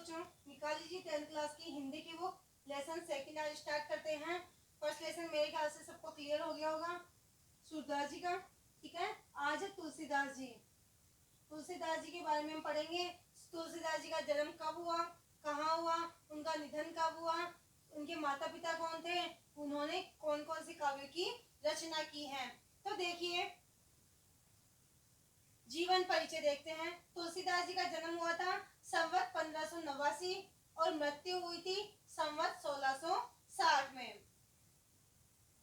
बच्चों, निकाल लीजिए 10th क्लास की हिंदी की बुक। लेसन सेकंड आज स्टार्ट करते हैं। फर्स्ट लेसन मेरे ख्याल से सबको क्लियर हो गया होगा सूरदास जी का। ठीक है, आज है तुलसीदास जी। तुलसीदास जी के बारे में हम पढ़ेंगे। तुलसीदास जी का जन्म कब हुआ, कहाँ हुआ, उनका निधन कब हुआ, उनके माता पिता कौन थे, उन्होंने कौन कौन सी काव्य की रचना की है। तो देखिए, जीवन परिचय देखते हैं। तुलसीदास जी का जन्म हुआ था संवत 1589 और मृत्यु हुई थी संवत 1660 में।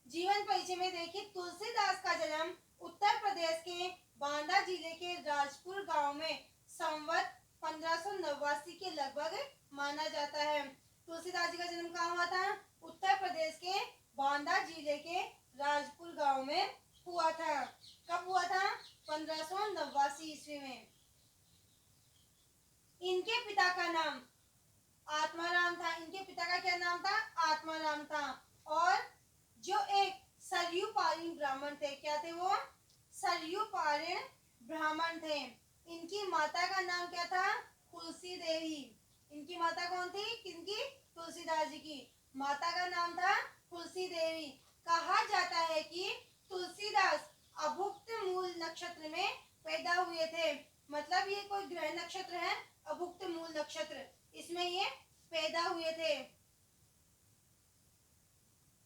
जीवन परिचय में देखिए, तुलसीदास का जन्म उत्तर प्रदेश के बांदा जिले के राजपुर गांव में संवत 1589 के लगभग माना जाता है। तुलसीदास जी का जन्म कहाँ हुआ था? उत्तर प्रदेश के बांदा जिले के राजपुर गांव में हुआ था। कब हुआ था? 1589 ईस्वी में। इनके पिता का नाम आत्माराम था। इनके पिता का क्या नाम था? आत्माराम था। और जो एक सरयू पारीण ब्राह्मण थे, क्या थे वो? सरयू पारीण ब्राह्मण थे। इनकी माता का नाम क्या था? तुलसी देवी। इनकी माता कौन थी? किनकी? तुलसीदास जी की माता का नाम था तुलसी देवी। कहा जाता है कि तुलसीदास अभुक्त मूल नक्षत्र में पैदा हुए थे। मतलब ये कोई ग्रह नक्षत्र है, अभुक्त मूल नक्षत्र, इसमें ये पैदा हुए थे।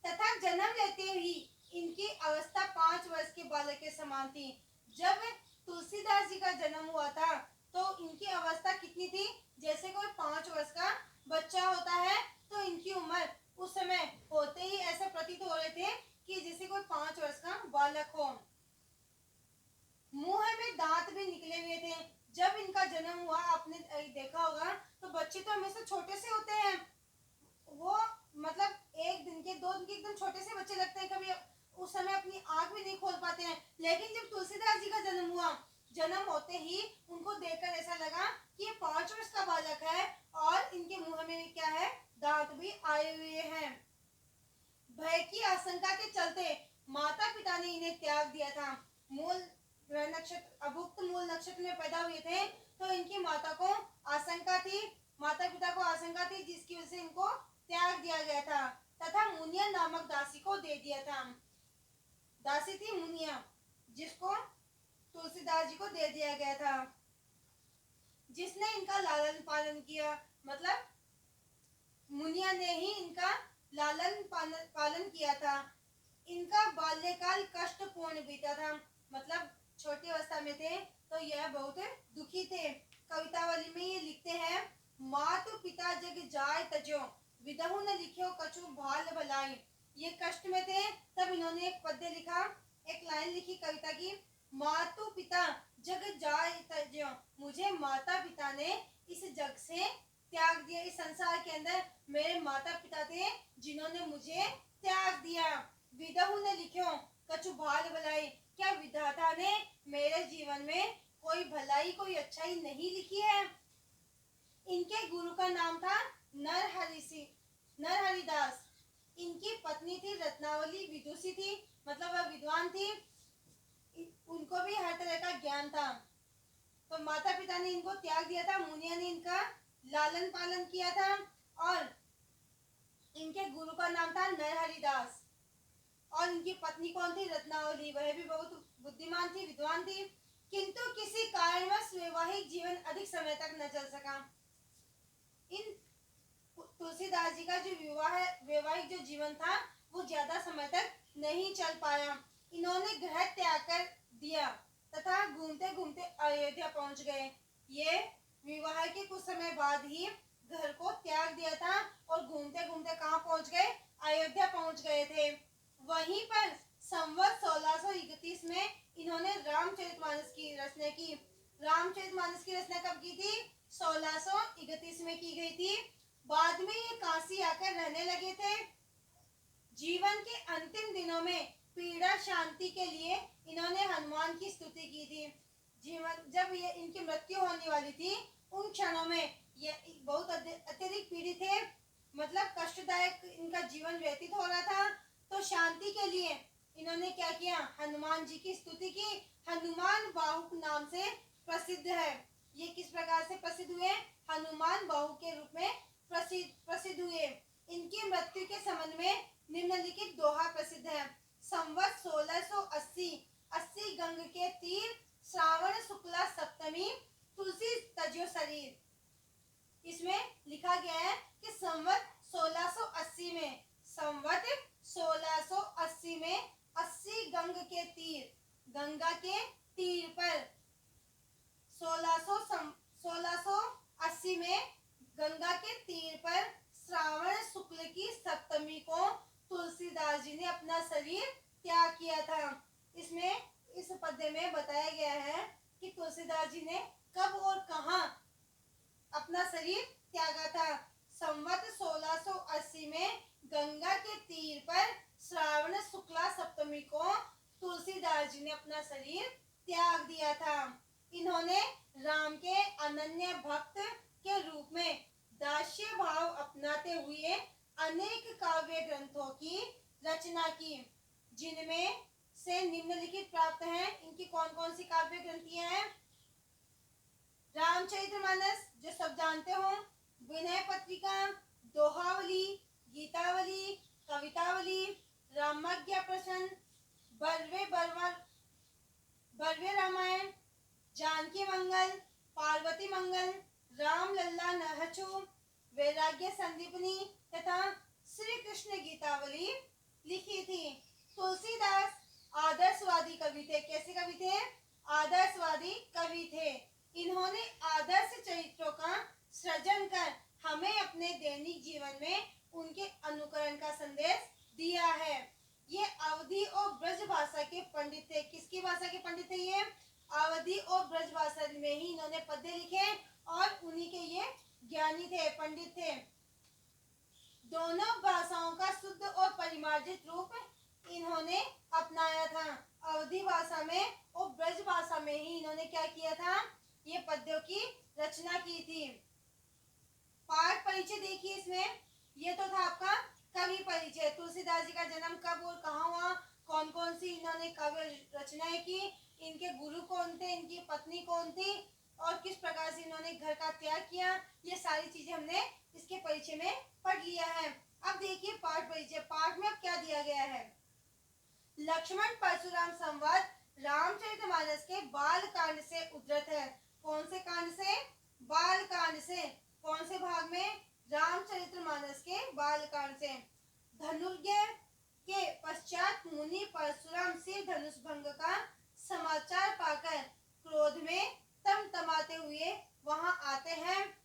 तथा जन्म लेते ही इनकी अवस्था 5 वर्ष के बालक के समान थी। जब तुलसीदास जी का जन्म हुआ था तो इनकी अवस्था कितनी थी? जैसे कोई 5 वर्ष का बच्चा होता है तो इनकी उम्र उस समय होते ही ऐसा प्रतीत हो रहे थे कि जैसे कोई 5 वर्ष का बालक हो। मुंह में दांत भी निकले हुए थे। जब इनका जन्म हुआ, आपने देखा होगा, तो बच्चे तो हमेशा छोटे से होते हैं। वो मतलब 1 दिन के 2 दिन के एकदम छोटे से बच्चे लगते हैं, कभी उस समय अपनी आंख भी नहीं खोल पाते हैं। लेकिन जब तुलसीदास जी का जन्म हुआ, जन्म होते ही उनको देखकर ऐसा लगा कि ये 5 वर्ष का बालक है और इनके मुंह में क्या है? दांत भी आए हुए हैं। भय की आशंका के चलते माता पिता ने इन्हें त्याग दिया था। मूल ग्रह नक्षत्र अभुक्त मूल नक्षत्र में पैदा हुए थे तो इनकी माता को आशंका थी, माता पिता को आशंका थी, जिसकी वजह से इनको त्याग दिया गया था तथा मुनिया नामक दासी को दे दिया था। दासी थी मुनिया, जिसको तुलसीदास जी को दे दिया गया था, जिसने इनका लालन पालन किया। मतलब मुनिया ने ही इनका लालन पालन किया था। इनका बाल्यकाल कष्टपूर्ण बीता था। मतलब छोटी अवस्था में थे तो यह बहुत दुखी थे। कवितावली में ये लिखते हैं, मातु पिता जग जाय तजो विदहु न लिखो कछु भाल भलाई। ये कष्ट में थे तब इन्होंने एक पद्य लिखा, एक लाइन लिखी कविता की, मातु पिता जग जाय तजो, मुझे माता पिता ने इस जग से त्याग दिया। इस संसार के अंदर मेरे माता पिता थे जिन्होंने मुझे त्याग दिया। विदहु न लिखो कछु भाल भलाई, क्या विधाता ने मेरे जीवन में कोई भलाई, कोई अच्छाई नहीं लिखी है। इनके गुरु का नाम था नरहरिदास। इनकी पत्नी थी रत्नावली, विदुषी थी, मतलब वह विद्वान थी, उनको भी हर तरह का ज्ञान था। तो माता पिता ने इनको त्याग दिया था, मुनिया ने इनका लालन पालन किया था और इनके गुरु का नाम था नरहरिदास। और इनकी पत्नी कौन थी? रत्नावली। वह भी बहुत बुद्धिमान थी, विद्वान थी, किंतु किसी कारणवश वैवाहिक जीवन अधिक समय तक न चल सका। इन तुलसीदास जी का जो वैवाहिक जो जीवन था वो ज्यादा समय तक नहीं चल पाया। इन्होंने घर त्याग कर दिया तथा घूमते घूमते अयोध्या पहुंच गए। ये विवाह के कुछ समय बाद ही घर को त्याग दिया था और घूमते घूमते कहाँ पहुंच गए? अयोध्या पहुंच गए थे। वहीं पर संवत 1631 में इन्होंने रामचरितमानस की रचना की। रामचरितमानस की रचना कब की थी? 1631 में की गई थी। बाद में ये काशी आकर रहने लगे थे। जीवन के अंतिम दिनों में पीड़ा शांति के लिए इन्होंने हनुमान की स्तुति की थी। जीवन जब ये इनकी मृत्यु होने वाली थी, उन क्षणों में ये बहुत अत्यधिक पीड़ित थे, मतलब कष्टदायक इनका जीवन व्यतीत हो रहा था। तो शांति के लिए इन्होंने क्या किया? हनुमान जी की स्तुति की। हनुमान बाहुक नाम से प्रसिद्ध है। ये किस प्रकार से प्रसिद्ध हुए? हनुमान बाहु के रूप संबंध में निम्नलिखित दोहा प्रसिद्ध है। संवत 1680, 80 गंग के तीर, श्रावण शुक्ला सप्तमी, तुलसी तजो शरीर। इसमें लिखा गया है कि संवत 1680 में, संवत 1680 में 80 गंग के तीर, गंगा के तीर पर 1680 में गंगा के तीर पर श्रावण शुक्ल की सप्तमी को तुलसीदास जी ने अपना शरीर त्याग किया था। इसमें इस पद्य में बताया गया है कि तुलसीदास जी ने कब और कहां अपना शरीर त्यागा था। संवत 1680 में गंगा के तीर पर श्रावण शुक्ला सप्तमी को तुलसीदास जी ने अपना शरीर त्याग दिया था। इन्होंने राम के अनन्य भक्त के रूप में दास्य भाव अपनाते हुए अनेक काव्य ग्रंथों की रचना की, जिनमें से निम्नलिखित प्राप्त हैं। इनकी कौन कौन सी काव्य ग्रंथियां हैं? रामचरितमानस जो सब जानते हो, विनय पत्रिका, दोहावली, गीतावली, कवितावली, रामाज्ञा प्रश्न, बर्वे रामायण, जानकी मंगल, पार्वती मंगल, राम लल्ला नहचु, वैराग्य संदीपनी तथा श्री कृष्ण गीतावली लिखी थी। तुलसीदास आदर्शवादी कवि थे। कैसे कवि थे? आदर्शवादी कवि थे। इन्होंने आदर्श चरित्रों का सृजन कर हमें अपने दैनिक जीवन में उनके अनुकरण का संदेश दिया है। ये अवधी और ब्रज भाषा के पंडित थे। किसकी भाषा के पंडित थे ये? अवधी और ब्रज भाषा में ही इन्होंने पद्य लिखे और उन्हीं के ये ज्ञानी थे, पंडित थे। दोनों भाषाओं का शुद्ध और परिमार्जित रूप इन्होंने अपनाया था। अवधी भाषा में और ब्रज भाषा में ही इन्होंने क्या किया था? ये पद्यों की रचना की थी। पाठ परिचय देखिए इसमें। ये तो था आपका कवि परिचय। तुलसीदास जी का जन्म कब और कहाँ हुआ, कौन कौन सी इन्होंने काव्य रचनाएं की, इनके गुरु कौन थे, इनकी पत्नी कौन थी और किस प्रकार से इन्होंने घर का त्याग किया, ये सारी चीजें हमने इसके परिचय में पढ़ लिया है। अब देखिए पाठ परिचय। पाठ में अब क्या दिया गया है? लक्ष्मण परशुराम संवाद रामचरितमानस के बाल कांड से उद्धृत है। कौन से कांड से? बाल कांड से। कौन से भाग में? रामचरितमानस के बाल कांड से। धनुर्ज्ञ के पश्चात मुनि परशुराम से धनुष भंग का समाचार पाकर क्रोध में तमतमाते हुए वहां आते हैं,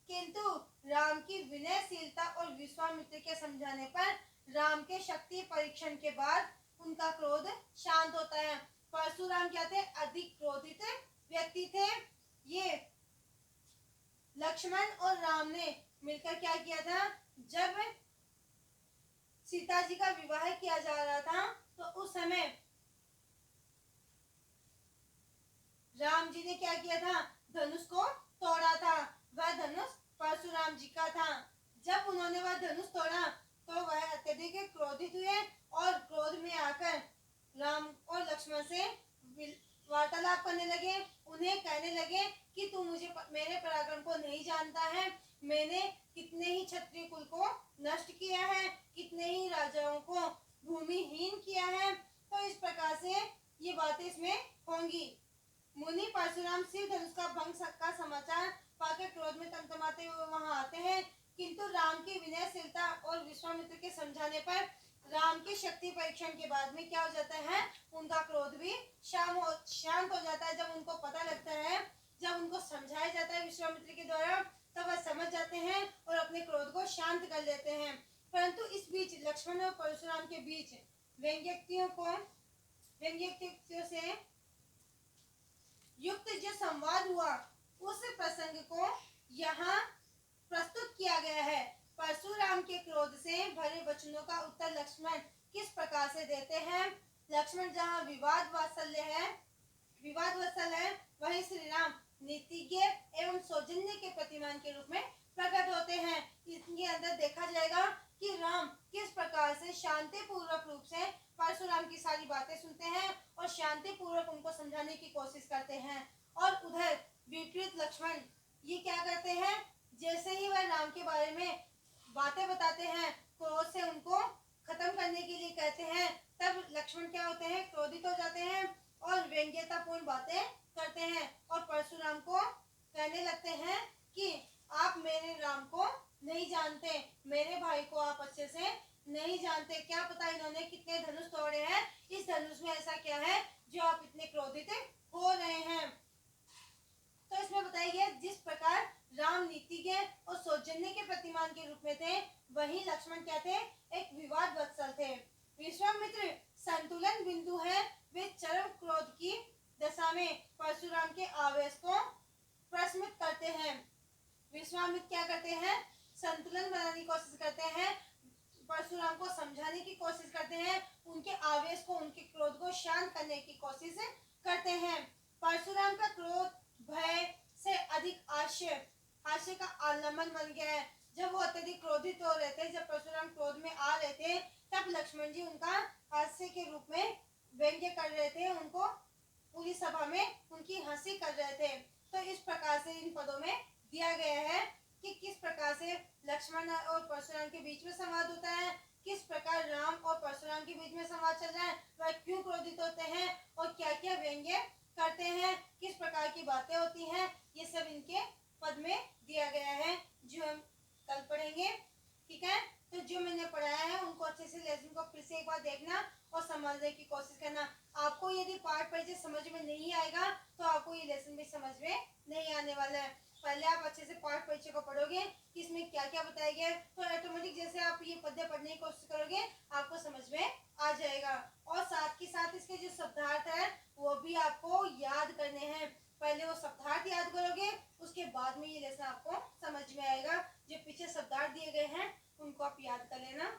किंतु राम की विनयशीलता और विश्वामित्र के समझाने पर राम के शक्ति परीक्षण के बाद उनका क्रोध शांत होता है। परशुराम क्या थे? अधिक क्रोधित व्यक्ति थे। ये लक्ष्मण और राम ने मिलकर क्या किया था? जब सीता जी का विवाह किया जा रहा था तो उस समय राम जी ने क्या किया था? धनुष को तोड़ा था। वह धनुष परशुराम जी का था। जब उन्होंने वह धनुष तोड़ा तो वह अत्यधिक क्रोधित हुए और क्रोध में आकर राम और लक्ष्मण से वार्तालाप करने लगे। उन्हें कहने लगे कि तू मेरे पराक्रम को नहीं जानता है। मैंने कितने ही क्षत्रिय कुल को नष्ट किया है, कितने ही राजाओं को भूमिहीन किया है। तो इस प्रकार से ये बातें इसमें होंगी। मुनि परशुराम शिव धनुष का भंग का समाचार पाकर क्रोध में तमतमाते हुए वहां आते हैं, किंतु राम की विनयशीलता और विश्वामित्र के समझाने पर राम की शक्ति परीक्षण के बाद में क्या हो जाता है? उनका क्रोध भी शांत हो जाता है। जब उनको पता लगता है, जब उनको समझाया जाता है विश्वामित्र के द्वारा, तब वह समझ जाते हैं और अपने क्रोध को शांत कर लेते हैं। परंतु इस बीच लक्ष्मण और परशुराम के बीच व्यंग्योक्तियों से युक्त जो संवाद हुआ, उस प्रसंग को यहाँ प्रस्तुत किया गया है। परशुराम के क्रोध से भरे वचनों का उत्तर लक्ष्मण किस प्रकार से देते हैं? लक्ष्मण जहाँ विवाद वत्सल है, वहीं श्री राम नीतिज्ञ एवं सौजन्य के प्रतिमान के रूप में प्रकट होते हैं। इसके अंदर देखा जाएगा कि राम किस प्रकार से शांति पूर्वक रूप से परशुराम की सारी बातें सुनते हैं और शांति पूर्वक उनको समझाने की कोशिश करते हैं। और उधर विपरीत लक्ष्मण ये क्या करते हैं? जैसे ही वह राम के बारे में बातें बताते हैं, क्रोध से उनको खत्म करने के लिए कहते हैं, तब लक्ष्मण क्या होते हैं, क्रोधित हो जाते हैं और व्यंग्यतापूर्ण बातें करते हैं और परशुराम को कहने लगते हैं कि आप मेरे राम को नहीं जानते, मेरे भाई को आप अच्छे से नहीं जानते, क्या पता इन्होंने कितने धनुष तोड़े हैं, इस धनुष में ऐसा क्या है जो आप इतने क्रोधित हो रहे हैं। तो इसमें बताया गया जिस प्रकार राम नीतिज्ञ और सौजन्य के प्रतिमान के रूप में थे, वहीं लक्ष्मण क्या थे, एक विवाद वत्सल थे। विश्वामित्र संतुलन बिंदु है, वे चरम क्रोध की दशा में परशुराम के आवेश को प्रशमित करते हैं। विश्वामित्र क्या करते हैं, संतुलन बनाने की कोशिश करते हैं, परशुराम को समझाने की कोशिश करते हैं, उनके आवेश को, उनके क्रोध को शांत करने की कोशिश करते हैं। परशुराम का क्रोध भय से अधिक हास्य का आलम्बन बन गया है। जब वो अत्यधिक क्रोधित हो रहे थे, जब परशुराम क्रोध में आ रहे थे, तब लक्ष्मण जी उनका हास्य के रूप में व्यंग्य कर रहे थे, उनको पूरी सभा में उनकी हंसी कर रहे थे। तो इस प्रकार से इन पदों में दिया गया है कि किस प्रकार से लक्ष्मण और परशुराम के बीच में संवाद होता है, किस प्रकार राम और परशुराम के बीच में संवाद चल रहा है, वह क्यों क्रोधित होते हैं और क्या क्या व्यंग्य करते हैं, किस प्रकार की बातें होती हैं, ये सब इनके पद में दिया गया है, जो हम कल पढ़ेंगे। ठीक है, तो जो मैंने पढ़ाया है उनको अच्छे से लेसन को फिर से एक बार देखना और समझने की कोशिश करना। आपको यदि पाठ परिचय समझ में नहीं आएगा तो आपको ये लेसन भी समझ में नहीं आने वाला है। पहले आप अच्छे से पाठ परिचय को पढ़ोगे कि इसमें क्या क्या बताया गया है, तो ऑटोमेटिक जैसे आप ये पद्य पढ़ने की कोशिश करोगे आपको समझ में आ जाएगा। और साथ के साथ इसके जो शब्दार्थ है वो भी आपको याद करने हैं। पहले वो शब्दार्थ याद करोगे, उसके बाद में ये लेसन आपको समझ में आएगा। जो पीछे शब्दार्थ दिए गए हैं उनको आप याद कर लेना।